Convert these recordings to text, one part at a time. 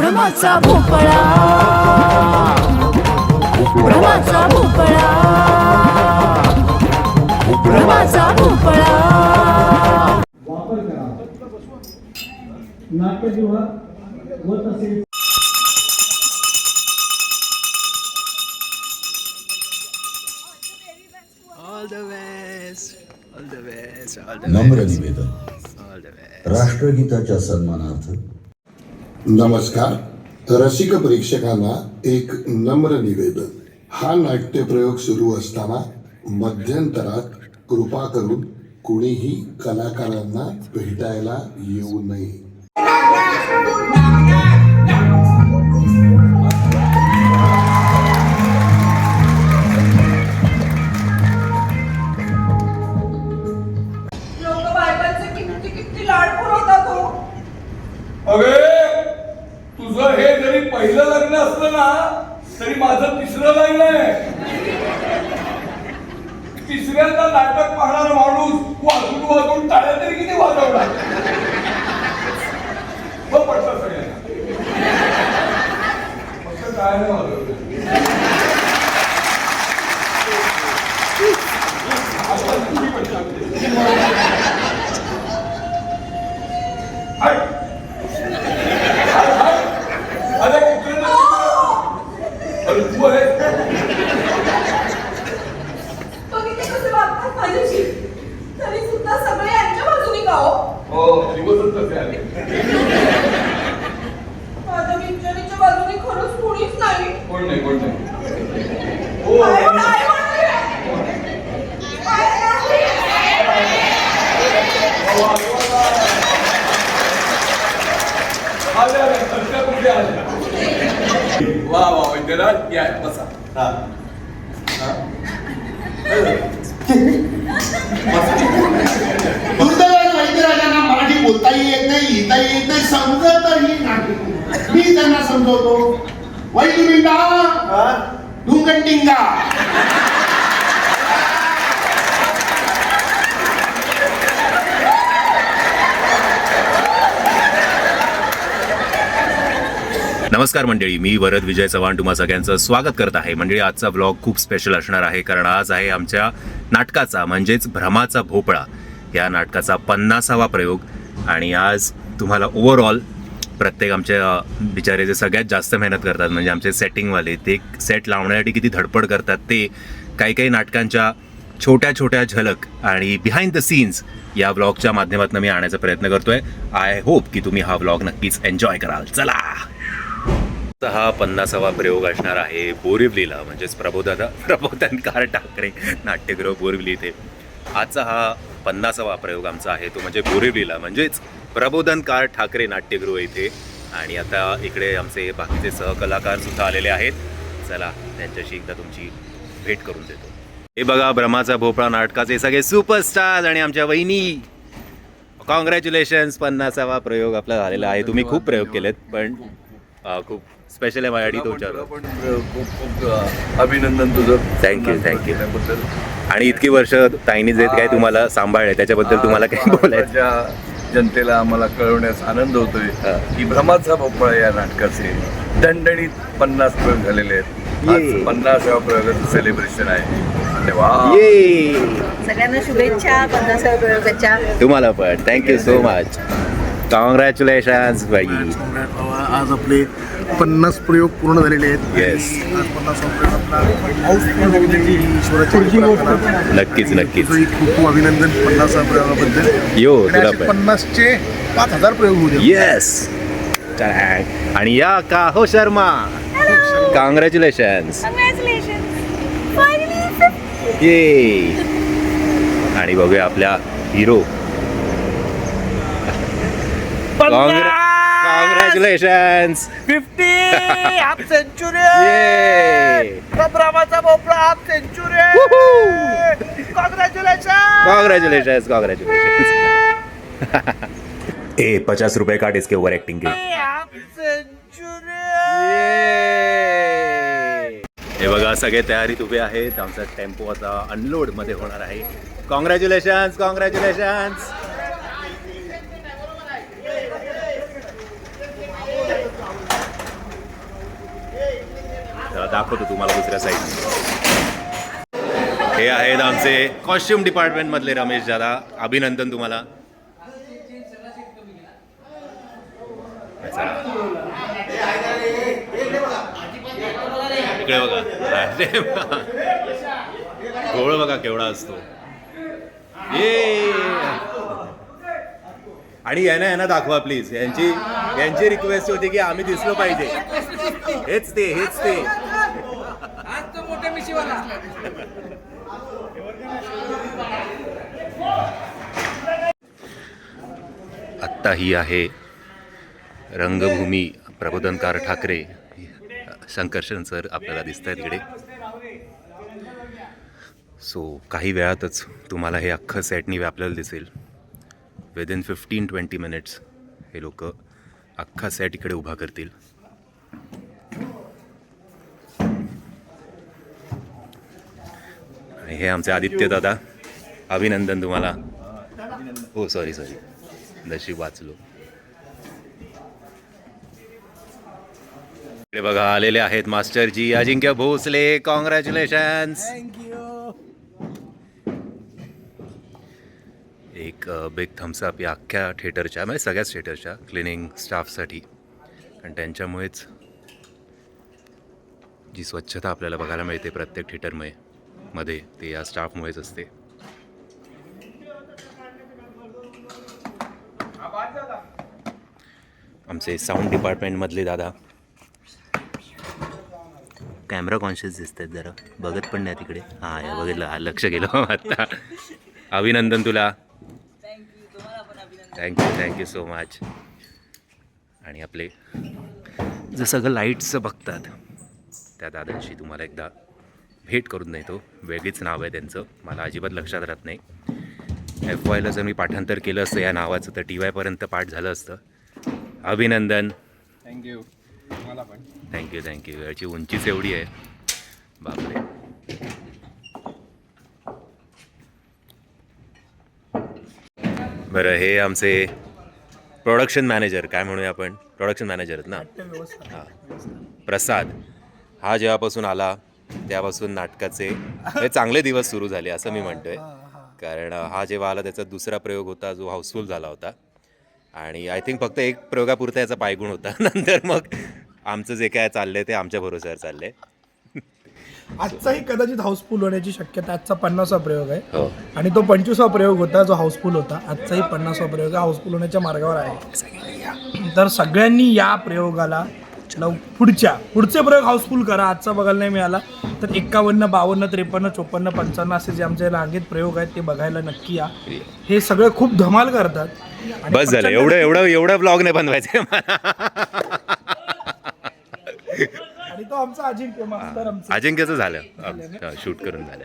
भ्रमाचा भोपळा, भ्रमाचा भोपळा, भ्रमाचा भोपळा. वापर करा. नाट्यगृह व तसेच All the best. All the best. All the नम्र best. निवेदन All the best. राष्ट्रगीताच्या सन्मानार्थ. नमस्कार. रसिक प्रेक्षकांना एक नम्र निवेदन. हा नाट्यप्रयोग सुरू असताना मध्यंतरात कृपा करून कुणीही कलाकारांना भेटायला येऊ नये. लोक बायकांचे किती किती लाड पुरवतात हो. अरे तुझं हे जरी पहिलं लग्न असलं ना तरी माझं तिसरं लग्न आहे. तिसऱ्यांदा नाटक पाहणारा माणूस वाजून वाजून टाळ्या तरी किती वाजवणार. मग पडतं सगळ्यांना फक्त काय नाही वाजवलं. आता तुम्ही पडतात. अरे तू आहे बघितले कसे वागतात माझ्याशी. तरी सुद्धा सगळे यांच्या बाजूने का हो. हो दिवसच तसे आले. माझ्या विचारीच्या बाजूने खरंच कोणीच नाही. कोण नाही कोण नाही. हो काय म्हणते? काय नाही. आले आले सध्या कुठे आले. वा वा वैद्यराज या बसा. दुर्दैवाने वैद्यराजांना मराठी बोलताही येत नाही, लिहिताही येत नाही, समजतही नाही. मी त्यांना समजवतो. वैद्यबिंडा ढुंगटिंगा. नमस्कार मंडळी, मी वरद विजय चव्हाण तुम्हा सगळ्यांचं स्वागत करत आहे. मंडळी, आजचा ब्लॉग खूप स्पेशल असणार आहे, कारण आज आहे आमच्या नाटकाचा म्हणजेच भ्रमाचा भोपळा या नाटकाचा 50वा प्रयोग. आणि आज तुम्हाला ओव्हरऑल प्रत्येक आमच्या बिचारे जे सगळ्यात जास्त मेहनत करतात म्हणजे आमचे सेटिंगवाले, ते सेट लावण्यासाठी किती धडपड करतात, ते काही काही नाटकांच्या छोट्या छोट्या झलक आणि बिहाइंड द सीन्स या व्लॉगच्या माध्यमातून मी आणण्याचा प्रयत्न करतोय. आय होप की तुम्ही हा व्लॉग नक्कीच एन्जॉय कराल. चला, हा 50वा प्रयोग असणार आहे बोरिवलीला, म्हणजेच प्रबोधनकार ठाकरे नाट्यगृह बोरिवली इथे. आजचा हा 50वा प्रयोग आमचा आहे तो म्हणजे बोरिवलीला, म्हणजेच प्रबोधनकार ठाकरे नाट्यगृह इथे. आणि आता इकडे आमचे बाकीचे सहकलाकार सुद्धा आलेले आहेत. चला त्यांच्याशी एकदा तुमची भेट करून देतो. हे बघा, भ्रमाचा भोपळा नाटकाचे सगळे सुपरस्टार्स आणि आमच्या वहिनी. कॉंग्रॅच्युलेशन्स, 50वा प्रयोग आपला झालेला आहे. तुम्ही खूप प्रयोग केलेत, पण खूप स्पेशल आहे माझ्यासाठी तो विचार. खूप खूप अभिनंदन तुझं. थँक्यू. आणि इतकी वर्ष ताईनी जे काय तुम्हाला सांभाळले त्याच्याबद्दल तुम्हाला काय बोलायचं? जनतेला आम्हाला कळवण्यास आनंद होतोय की भ्रमाचा भोपळा या नाटकाचे दणदणीत 50 प्रयोग झालेले आहेत. आज 50व्या प्रयोगाचं सेलिब्रेशन आहे. सगळ्यांना शुभेच्छा 50व्या प्रयोगाच्या. तुम्हाला पण थँक्यू सो मच. कॉंग्रॅच्युलेशन्स बाई. आज आपले 50 प्रयोग पूर्ण झालेले आहेत. येस, आज 50वा प्रयोग आपला हाऊसफुल होण्याची ईश्वराची प्रार्थना. नक्कीच. तुझंही खूप खूप अभिनंदन 50व्या प्रयोगाबद्दल. यो तुला पण 50चे 5000 प्रयोग होऊ दे. येस. आणि या का हो शर्मा, कॉंग्रॅच्युलेशन्स. ये. आणि बघूया आपल्या हिरो. कॉंग्रॅच्युलेशन्स. 50 half century. भ्रमाचा भोपळा हाफ सेंचुरी. कॉंग्रॅच्युलेशन्स. ए 50 रुपये काट इसके ओवर एक्टिंग के. हे बघा, सगळे तयारीत उभे आहेत. आमचा टेम्पो आता अनलोड मध्ये होणार आहे. कॉंग्रॅच्युलेशन्स. दाखवतो तुम्हाला दुसऱ्या साईडने. हे आहेत आमचे कॉस्ट्युम डिपार्टमेंट मधले रमेश दादा. अभिनंदन तुम्हाला. इकडे बघा, अरे गोळ बघा केवढा असतो. ये आणि यांना दाखवा प्लीज. यांची रिक्वेस्ट होती की आम्ही दिसलो पाहिजे. हेच ते. आत्ता ही आहे रंगभूमी. प्रबोधनकार ठाकरे शंकर्षण सर आपल्याला दिसत आहेत इकडे. सो काही वेळातच तुम्हाला हे अख्खं सेटनी व्यापलेलं दिसेल. विदिन 15-20 मिनिट्स हे लोक अख्खा सेट इकडे उभा करतील. आणि हे आमचे आदित्य दादा. अभिनंदन तुम्हाला. हो सॉरी नशीब वाचलो. इकडे बघा आलेले आहेत मास्टरजी अजिंक्य भोसले. कॉंग्रॅच्युलेशन्स. एक बिग थम्सअप या अख्ख्या थिएटरच्या म्हणजे सगळ्याच थिएटरच्या क्लिनिंग स्टाफसाठी. कारण त्यांच्यामुळेच जी स्वच्छता आपल्याला बघायला मिळते प्रत्येक थिएटरमध्ये ते या स्टाफमुळेच असते. आमचे साऊंड डिपार्टमेंटमधले दादा कॅमेरा कॉन्शियस दिसत आहेत जरा. बघत पण नाही तिकडे. हां या बघितलं, लक्ष गेलं आत्ता. अभिनंदन तुला. Thank you so much. आणि आपले जे सगळं लाईट्सचं बघतात त्या दादांशी तुम्हाला एकदा भेट करून देतो. वेगळीच नाव आहे त्यांचं, मला अजिबात लक्षात राहत नाही. FYला जर मी पाठांतर केलं असतं या नावाचं तर TYपर्यंत पाठ झालं असतं. अभिनंदन. थँक्यू. मला पण थँक्यू. याची उंचीच एवढी आहे बापरे. बरं हे आमचे प्रोडक्शन मॅनेजर, काय म्हणूया आपण, प्रोडक्शन मॅनेजर आहेत ना. हां प्रसाद. हा जेव्हापासून आला त्यापासून नाटकाचे हे चांगले दिवस सुरू झाले असं मी म्हणतोय. कारण हा जेव्हा आला त्याचा दुसरा प्रयोग होता जो हाऊसफुल झाला होता. आणि आय थिंक फक्त एक प्रयोगापुरता याचा पायगुण होता. नंतर मग आमचं जे काय चाललंय ते आमच्या भरोश्यावर चाललंय. आजचाही कदाचित हाऊसफुल होण्याची शक्यता. आजचा 50वा प्रयोग आहे आणि तो 25वा प्रयोग होता जो हाऊसफुल होता. आजचाही 50वा प्रयोग हाऊसफुल होण्याच्या मार्गावर आहे. तर सगळ्यांनी या प्रयोगाला पुढचे प्रयोग हाऊसफुल करा. आजचा बघायला नाही मिळाला तर 51, 52, 53, 54, 55 असे जे आमच्या रांगेत प्रयोग आहेत ते बघायला नक्की या. हे सगळे खूप धमाल करतात. बस झालं एवढं ब्लॉग नाही बनवायचं. आणि तो आमचा अजिंक्य मास्तर. अजिंक्यचं झालं शूट करून झालं.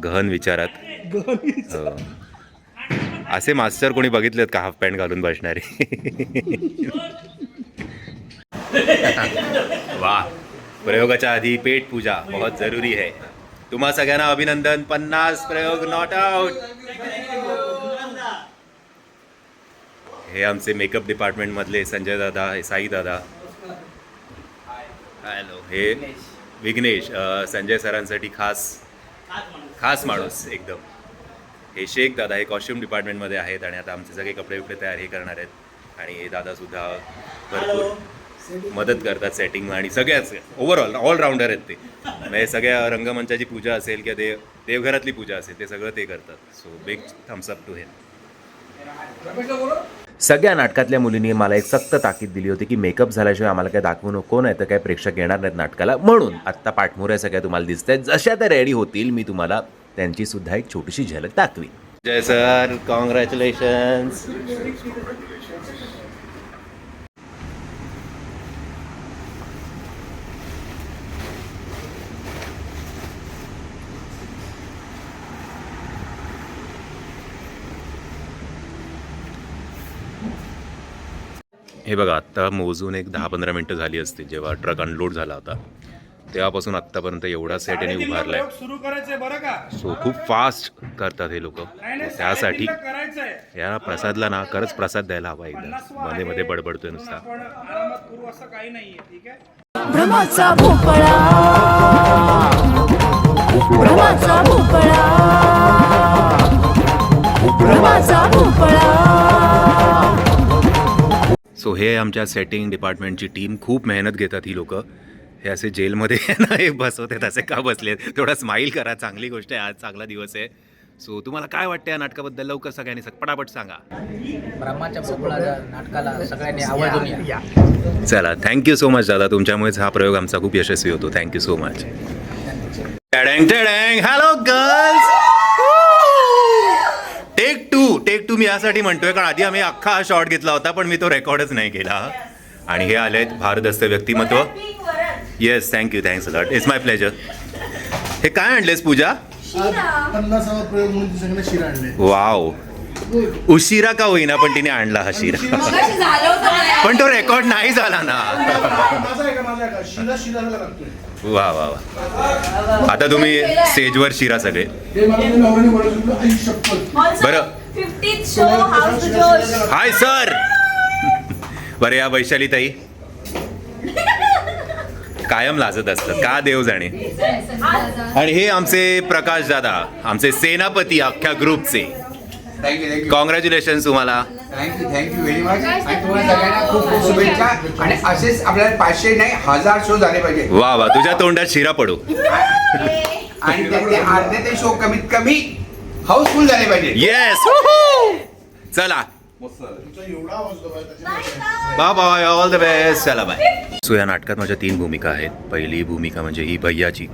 गहन विचारात. हो. असे मास्टर कोणी बघितलेत का हाफ पॅन्ट घालून बसणारे. वा. प्रयोगाच्या आधी पेट पूजा बहुत जरुरी है. तुम्हा सगळ्यांना अभिनंदन. 50 प्रयोग नॉट आउट. हे आमचे मेकअप डिपार्टमेंटमधले संजय दादा, साई दादा. हॅलो. हे विघ्नेश, संजय सरांसाठी खास माणूस एकदम. हे शेख दादा हे कॉस्ट्युम डिपार्टमेंटमध्ये आहेत आणि आता आमचे सगळे कपडे तयार हे करणार आहेत. आणि हे दादासुद्धा भरपूर मदत करतात सेटिंग आणि सगळ्याच ओव्हरऑल ऑलराऊंडर आहेत ते. म्हणजे सगळ्या रंगमंचाची पूजा असेल किंवा देवघरातली पूजा असेल ते सगळं ते करतात. So big thumbs up to him. सगळ्या नाटकातल्या मुलींनी मला एक सक्त ताकीद दिली होती की मेकअप झाल्याशिवाय आम्हाला काय दाखवू नको, नाही तर काय प्रेक्षक येणार नाहीत नाटकाला. म्हणून आत्ता पाठमोऱ्या सगळ्या तुम्हाला दिसत आहेत. जशा त्या रेडी होतील मी तुम्हाला त्यांची सुद्धा एक छोटीशी झलक दाखवी. जय सर. कॉंग्रॅच्युलेशन्स. हे बघा आत्ता मोजून एक 10-15 मिनटं झाली असतील जेव्हा ट्रक अनलोड झाला होता तेव्हापासून आत्तापर्यंत एवढा सेट यांनी उभारलाय. सुरू करायचंय बरं का. सो खूप फास्ट करतात हे लोक. त्यासाठी करायचंय या प्रसादला ना खरंच प्रसाद द्यायला हवा एकदा. मध्ये मध्ये बडबडतोय नुसता. आपण आरामात करू असं काही नाहीये. ठीक आहे. भ्रमाचा भोपळा भ्रमाचा भोपळा भ्रमाचा भोपळा. सो हे आमच्या सेटिंग डिपार्टमेंटची टीम. खूप मेहनत घेतात ही लोक. हे असे जेलमध्ये ना हे बसवतात असे का बसलेत. थोडा स्माईल करा. चांगली गोष्ट आहे. आज चांगला दिवस आहे. सो तुम्हाला काय वाटतं या नाटकाबद्दल लवकर सगळ्यांनी पटापट सांगा. ब्रह्माच्या भोपळा नाटकाला सगळ्यांनी आवर्जून या. चला थँक्यू सो मच दादा. तुमच्यामुळेच हा प्रयोग आमचा खूप यशस्वी होतो. Thank you so much. Hello girls. Take two मी यासाठी म्हणतोय कारण आधी आम्ही अख्खा हा शॉट घेतला होता पण मी तो रेकॉर्डच नाही केला. आणि हे आले आहेत भारदस्त व्यक्तिमत्व. Yes thank you. Thanks a lot. It's my pleasure. हे काय आणलेस पूजा. 50वा प्रयोग म्हणून तुझ्याकडे शिरा आणले. वाव. उशिरा का होईना पण तिने आणला हा शिरा. मगाशी झालं होतं. पण तो रेकॉर्ड नाही झाला ना. माझा आहे का शिरा लागतोय. वा वा वा. आता तुम्ही स्टेजवर शिरा सगळे. बरं 50th शो हाऊस जोश. Hi sir. बरं या वैशाली ताई कायम लाजत असतात का देव जाणे. आणि हे आमचे प्रकाश दादा आमचे सेनापती अख्ख्या ग्रुपचे. थँक्यू कॉंग्रॅच्युलेशन तुम्हाला. Thank you very much. आणि तुम्हाला सगळ्यांना खूप खूप शुभेच्छा. आणि असेच आपल्याला 500 नाही 1000 शो झाले पाहिजे. वा वा. तुझ्या तोंडात शिरा पडू. आणि त्यातले अर्धे ते शो कमीत कमी हाऊसफुल झाले पाहिजे. येस. चला बाय ऑल द बेस्ट. चला बाय. सो या नाटकात माझ्या 3 भूमिका आहेत. पहिली भूमिका म्हणजे ही भैयाची.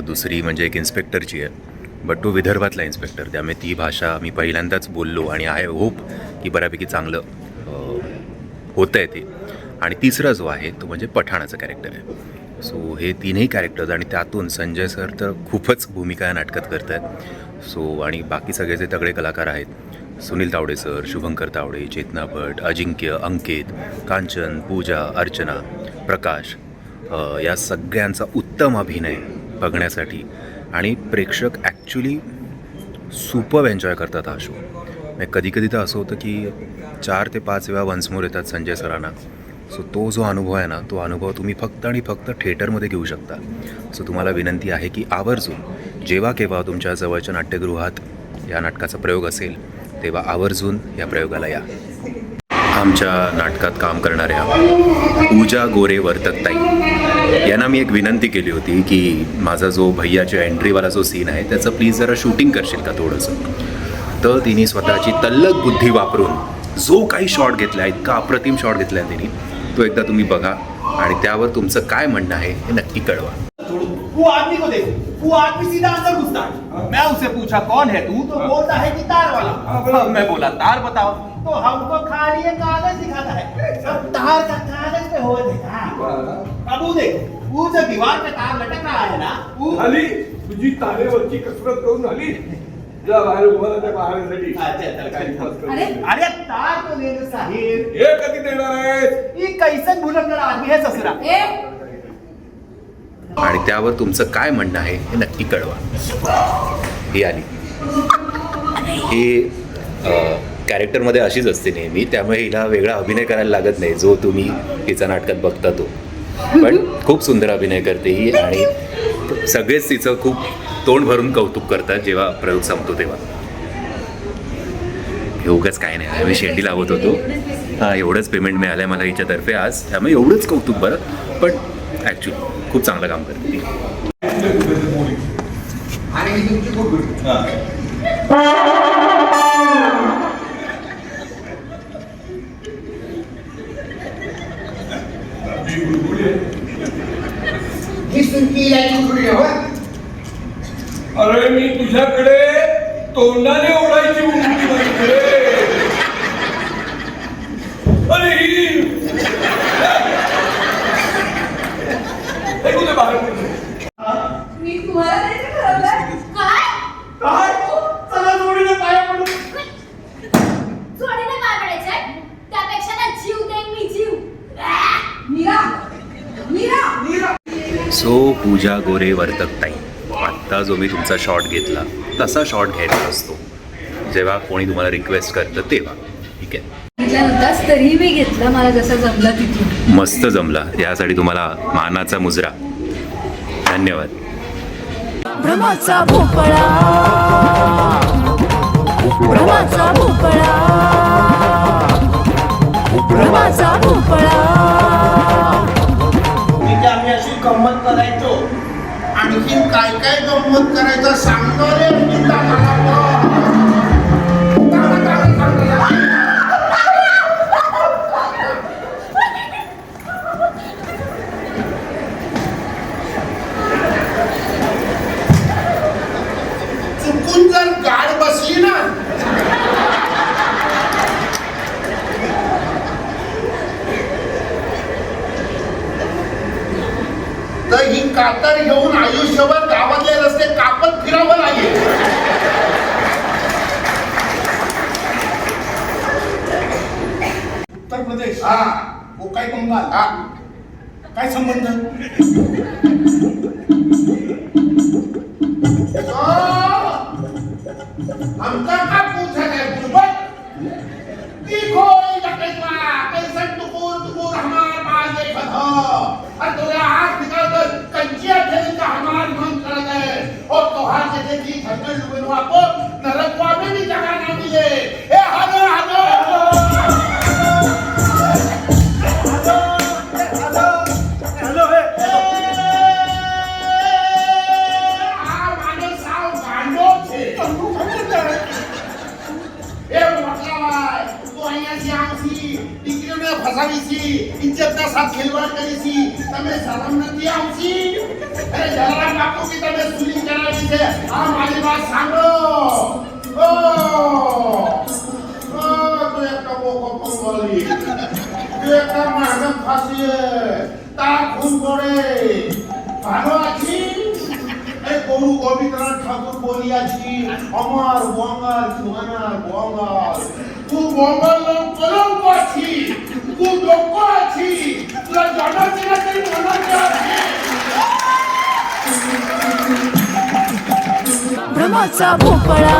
दुसरी म्हणजे एक इन्स्पेक्टरची आहे. बट तो विदर्भातला इन्स्पेक्टर. त्यामुळे ती भाषा मी पहिल्यांदाच बोललो आणि आय होप की बऱ्यापैकी चांगलं होतं आहे ते. आणि तिसरा जो आहे तो म्हणजे पठाणाचं कॅरेक्टर आहे. सो हे 3ही कॅरेक्टर्स आणि त्यातून संजय सर तर खूपच भूमिका या नाटकात करत आहेत. सो आणि बाकी सगळे जे तगडे कलाकार आहेत सुनील तावडे सर, शुभंकर तावडे, चेतना भट, अजिंक्य, अंकित, कांचन, पूजा, अर्चना, प्रकाश या सगळ्यांचा उत्तम अभिनय बघण्यासाठी. आणि प्रेक्षक ॲक्च्युली सुपर एन्जॉय करतात हा शो. कधी कधी तर असं होतं की 4 ते 5 वेळा वन्समोर येतात संजय सरांना. सो तो जो अनुभव आहे ना तो अनुभव तुम्ही फक्त आणि फक्त थिएटरमध्ये घेऊ शकता. सो तुम्हाला विनंती आहे की आवर्जून जेव्हा केव्हा तुमच्या जवळच्या नाट्यगृहात या नाटकाचा प्रयोग असेल तेव्हा आवर्जून या प्रयोगाला या. आमच्या नाटकात काम करणाऱ्या पूजा गोरे वर्तकताई यांना मी एक विनंती केली होती की माझा जो भैयाच्या एंट्रीवाला जो सीन आहे त्याचं प्लीज जरा शूटिंग करशील का थोडंसं. तर तिने स्वतःची तल्लक बुद्धी वापरून जो काही शॉट घेतला आहे इतका अप्रतिम शॉट घेतला आहे तिने तो एकदा तुम्ही बघा आणि त्यावर तुमचं काय म्हणणं आहे हे नक्की कळवा. वो आदमी को देखो, वो आदमी सीधा अंदर घुसता है. मैं उससे पूछा कौन है तू, तो बोलता है कि तार वाला. मैं बोला तार बताओ, तो हमको खाली ये कागज दिखाता है. अब तार का कागज पे हो देखा. अब वो देखो, वो जो दीवार पे तार लटक रहा है ना, वो आली तुझी तारेवरची कसरत करून आली. जा बाहेर उभा त्या बाहेरसाठी. अरे तार तो दे दे साहेब. हे कधी देणार आहे. ये कैसन भुलक्कड़ आदमी है ससुरा. आणि त्यावर तुमचं काय म्हणणं आहे हे नक्की कळवा. ही आली. ही कॅरेक्टरमध्ये अशीच असते नेहमी त्यामुळे हिला वेगळा अभिनय करायला लागत नाही जो तुम्ही हिचा नाटकात बघता तो. पण खूप सुंदर अभिनय करते ही आणि सगळेच तिचं खूप तोंड भरून कौतुक करतात जेव्हा प्रयोग संपतो तेव्हा. हे उगाच काय नाही आम्ही शेंडी लावत होतो. हां एवढंच पेमेंट मिळालं आहे मला हिच्यातर्फे आज त्यामुळे एवढंच कौतुक बरं. पण ॲक्च्युली खूप चांगलं काम करते ती. आणि मी तुमची खूप अरे मी तुझ्याकडे तोंडाने ओढायची उंची बघितली. अरे ही कुठे बाहेर मी तुम्हाला द्यायचं ठरवलंय. काय? काय? चला जोडीने पाया पडू. जोडीने काय पडायचंय? त्यापेक्षा ना जीव देईन मी जीव. मीरा मीरा मीरा. सो पूजा गोरे वर्तकताई, आत्ता जो मी तुमचा शॉट घेतला तसा शॉट घ्यायचा असतो जेव्हा कोणी तुम्हाला रिक्वेस्ट करतं तेव्हा. ठीक आहे, नव्हताच तरीही मी घेतला, मला जसा जमला तिथून. मस्त जमला. यासाठी तुम्हाला मानाचा मुजरा. धन्यवाद. भ्रमाचा भोपळा, भ्रमाचा भोपळा, भ्रमाचा भोपळा. तिथे आम्ही अशी गंमत करायचो. आणखीन काय काय गंमत करायचं सांगतो रे गीता मला. चुकून जर गाड बसली ना तर ही कातर घेऊन आयुष्यभर गावातले रस्ते कापत फिरावं लागेल. उत्तर प्रदेश, हा कोकाई बंगाल, हा काय संबंध? आमचा का पूछा है गुरबत देखो जकेवा कैसन टुकुर टुकुर हमार पास देखत हो और तोरा हाथ निकाल कर कंचिया खेल का हमार मन कर गए और तोहार जैसे की ठंडल डुबनवा को नरकवा में भी जगह ना मिले. ए हलो हलो हलो हे आ मानो साव गांडो छे. ए મતલબ તો અહીંયાથી આવશી દીકરીઓને ફસાવીશી, ઇજ્જતના સાથ ખેલવાડ કરીશી. તમે શરમ નથી આવશી? અરે જલારામ બાપુ કે તમે સુલી કરાવી છે. આ મારી વાત સાંભળો. તું એક બોકો પંગોલી, તું એક માનવ ફાંસી તાર ખૂન પડે ભાનો આછી. એ ગોરુ ગોવિંદનાથ ઠાકુર બોલ્યા છી અમાર બોંગાર જુવાનાર બોંગાર. તું બોંગાર નો કલંક આછી, તું ડોકો આછી, તું જાનો છે કે મનો છે. भ्रमाचा भोपळा,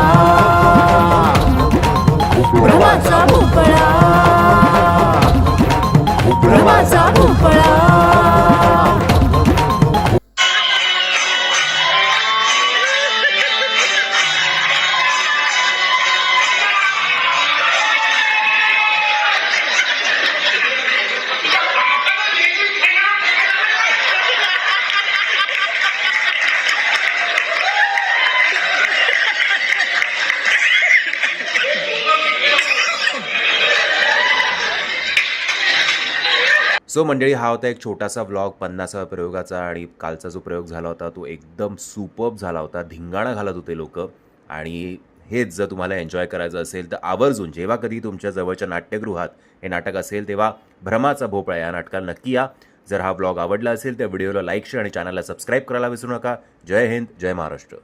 भ्रमाचा भोपळा, भ्रमाचा भोपळा. सो मंडळी, हा होता एक छोटासा व्लॉग 50व्या प्रयोगाचा. आणि कालचा जो प्रयोग झाला होता तो एकदम सुपर्ब झाला होता. धिंगाणा घालत होते लोक. आणि हेच जर तुम्हाला एन्जॉय करायचं असेल तर आवर्जून जेव्हा कधी तुमच्या जवळच्या नाट्यगृहात हे नाटक असेल तेव्हा भ्रमाचा भोपळा या नाटकाला नक्की या. जर हा व्लॉग आवडला असेल तर व्हिडिओला लाईक, शेअर आणि चॅनलला सबस्क्राईब करायला विसरू नका. जय हिंद, जय महाराष्ट्र.